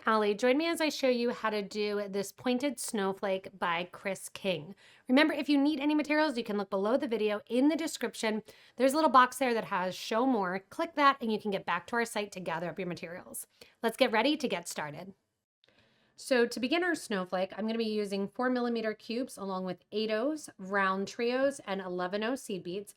Allie. Join me as I show you how to do this pointed snowflake by Chris King. Remember, if you need any materials, you can look below the video in the description. There's a little box there that has show more. Click that and you can get back to our site to gather up your materials. Let's get ready to get started. So to begin our snowflake, I'm going to be using 4mm cubes along with 8/0s, RounTrios, and 11/0 seed beads.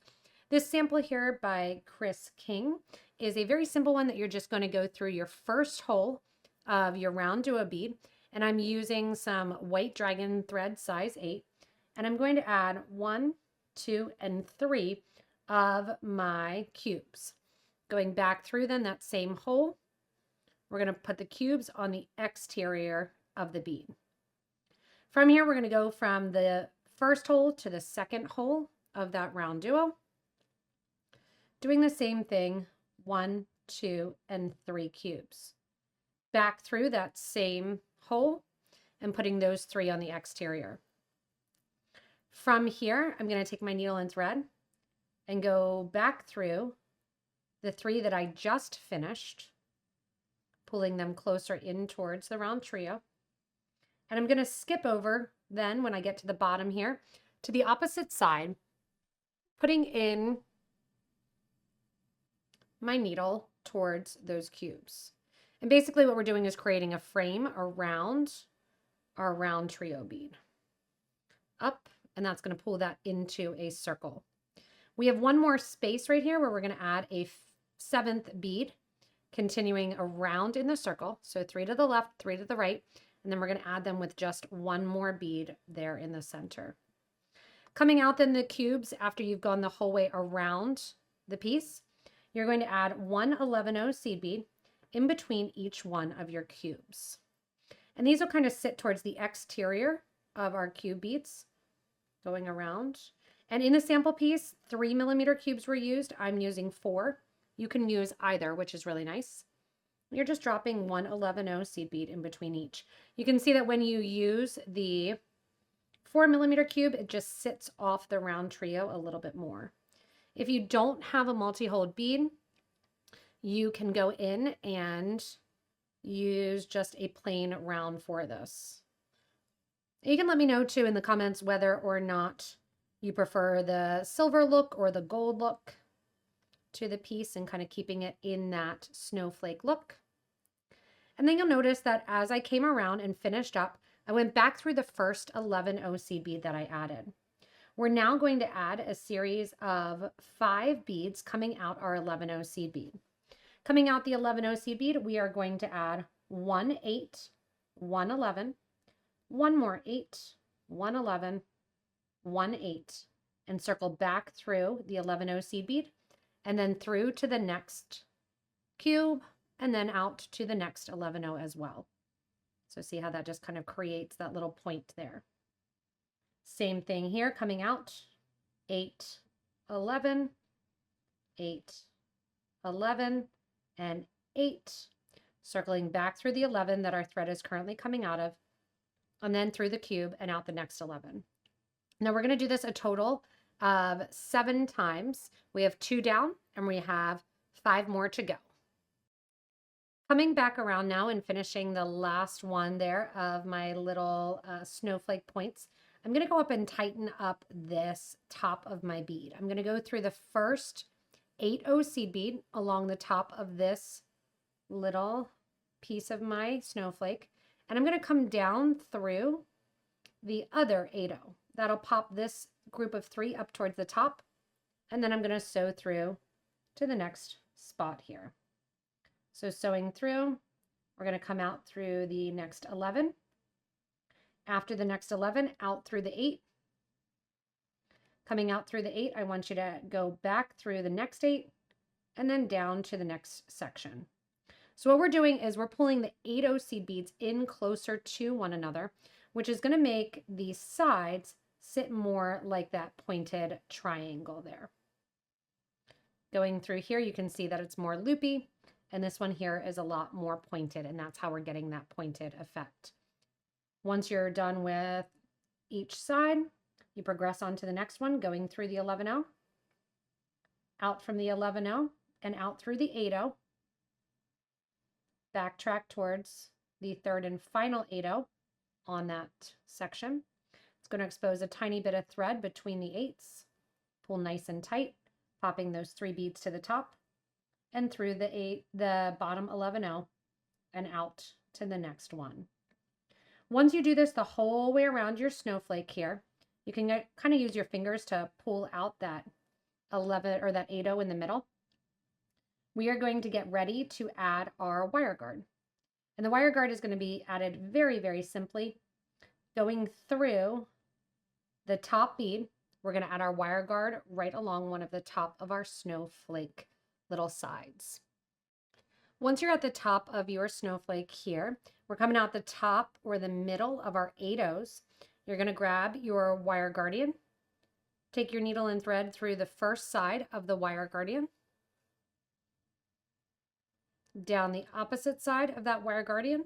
This sample here by Chris King is a very simple one that you're just going to go through your first hole of your round duo bead, and I'm using some white dragon thread size 8, and I'm going to add 1, 2, and 3 of my cubes. Going back through then that same hole, we're going to put the cubes on the exterior of the bead. From here, we're going to go from the first hole to the second hole of that round duo, doing the same thing, 1, 2, and 3 cubes. Back through that same hole and putting those 3 on the exterior. From here, I'm going to take my needle and thread and go back through the 3 that I just finished, pulling them closer in towards the round trio. And I'm going to skip over then when I get to the bottom here to the opposite side, putting in my needle towards those cubes. And basically what we're doing is creating a frame around our round trio bead. Up, and that's going to pull that into a circle. We have one more space right here where we're going to add a 7th bead, continuing around in the circle. So 3 to the left, 3 to the right, and then we're going to add them with just one more bead there in the center. Coming out then the cubes after you've gone the whole way around the piece, you're going to add 1 11/0 seed bead in between each one of your cubes. And these will kind of sit towards the exterior of our cube beads going around. And in the sample piece, 3mm cubes were used. I'm using 4. You can use either, which is really nice. You're just dropping 1 11/0 seed bead in between each. You can see that when you use the 4mm cube, it just sits off the round trio a little bit more. If you don't have a multi-holed bead, you can go in and use just a plain round for this. You can let me know too in the comments whether or not you prefer the silver look or the gold look to the piece and kind of keeping it in that snowflake look. And then you'll notice that as I came around and finished up, I went back through the first 11/0 seed bead that I added. We're now going to add a series of 5 beads coming out our 11/0 seed bead. Coming out the 11/0 seed bead, we are going to add 1 8, 1 11, 1 more 8, 1 11, 1 8, and circle back through the 11/0 seed bead, and then through to the next cube, and then out to the next 11/0 as well. So see how that just kind of creates that little point there. Same thing here, coming out, 8, 11, 8, 11, and 8, circling back through the 11 that our thread is currently coming out of, and then through the cube and out the next 11. Now we're going to do this a total of 7 times. We have 2 down and we have 5 more to go. Coming back around now and finishing the last one there of my little snowflake points, I'm going to go up and tighten up this top of my bead. I'm going to go through the first 8/0 seed bead along the top of this little piece of my snowflake, and I'm going to come down through the other 8/0. That'll pop this group of 3 up towards the top, and then I'm going to sew through to the next spot here. So sewing through, we're going to come out through the next 11. After the next 11, out through the 8. Coming out through the 8, I want you to go back through the next 8 and then down to the next section. So what we're doing is we're pulling the 8/0 seed beads in closer to one another, which is going to make the sides sit more like that pointed triangle there. Going through here, you can see that it's more loopy, and this one here is a lot more pointed, and that's how we're getting that pointed effect. Once you're done with each side, you progress on to the next one, going through the 11/0, out from the 11/0, and out through the 8/0. Backtrack towards the third and final 8/0 on that section. It's going to expose a tiny bit of thread between the 8s. Pull nice and tight, popping those 3 beads to the top and through the bottom 11/0 and out to the next one. Once you do this the whole way around your snowflake here, you can kind of use your fingers to pull out that 11 or that 8/0 in the middle. We are going to get ready to add our wire guard. And the wire guard is going to be added very, very simply. Going through the top bead, we're going to add our wire guard right along one of the top of our snowflake little sides. Once you're at the top of your snowflake here, we're coming out the top or the middle of our 8/0s. You're going to grab your wire guardian, take your needle and thread through the first side of the wire guardian, down the opposite side of that wire guardian,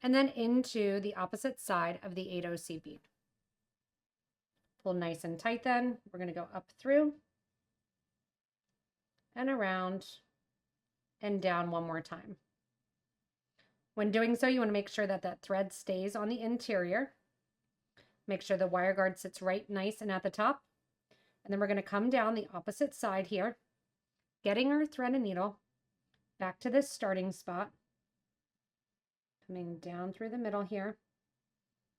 and then into the opposite side of the 8/0 seed bead. Pull nice and tight then. We're going to go up through and around and down one more time. When doing so, you want to make sure that that thread stays on the interior. Make sure the wire guard sits right nice and at the top. And then we're going to come down the opposite side here, getting our thread and needle back to this starting spot, coming down through the middle here,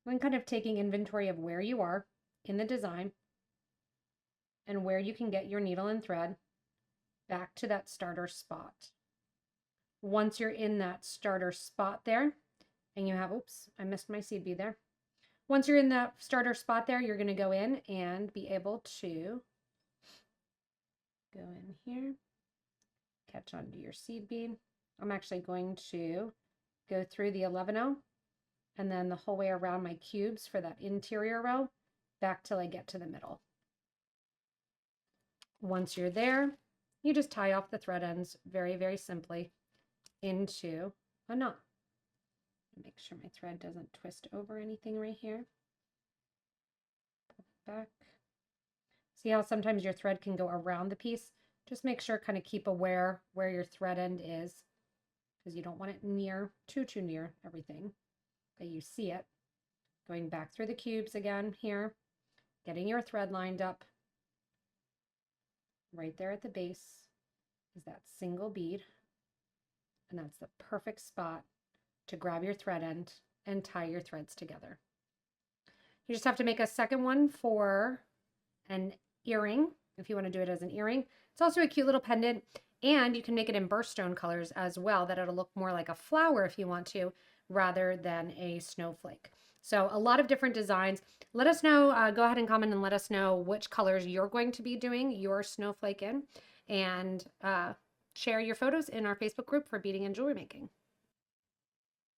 and kind of taking inventory of where you are in the design and where you can get your needle and thread back to that starter spot. Once you're in that starter spot there, and you have, oops, I missed my seed bead there. Once you're in that starter spot there, you're going to go in and be able to go in here, catch onto your seed bead. I'm actually going to go through the 11/0 and then the whole way around my cubes for that interior row back till I get to the middle. Once you're there, you just tie off the thread ends very, very simply into a knot. Make sure my thread doesn't twist over anything right here. Pull it back. See how sometimes your thread can go around the piece? Just make sure, kind of keep aware where your thread end is, because you don't want it near, too near everything. Okay, you see it. Going back through the cubes again here, getting your thread lined up. Right there at the base is that single bead, and that's the perfect spot to grab your thread end and tie your threads together. You just have to make a second one for an earring if you want to do it as an earring. It's also a cute little pendant, and you can make it in birthstone colors as well, that it'll look more like a flower if you want to, rather than a snowflake. So a lot of different designs. Let us know, go ahead and comment and let us know which colors you're going to be doing your snowflake in, and share your photos in our Facebook group for beading and jewelry making.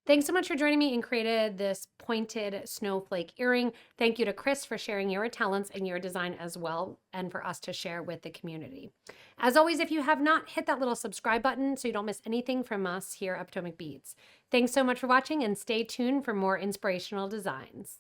Thanks so much for joining me and created this pointed snowflake earring. Thank you to Chris for sharing your talents and your design as well, and for us to share with the community. As always, if you have not, hit that little subscribe button so you don't miss anything from us here at PotomacBeads. Thanks so much for watching, and stay tuned for more inspirational designs.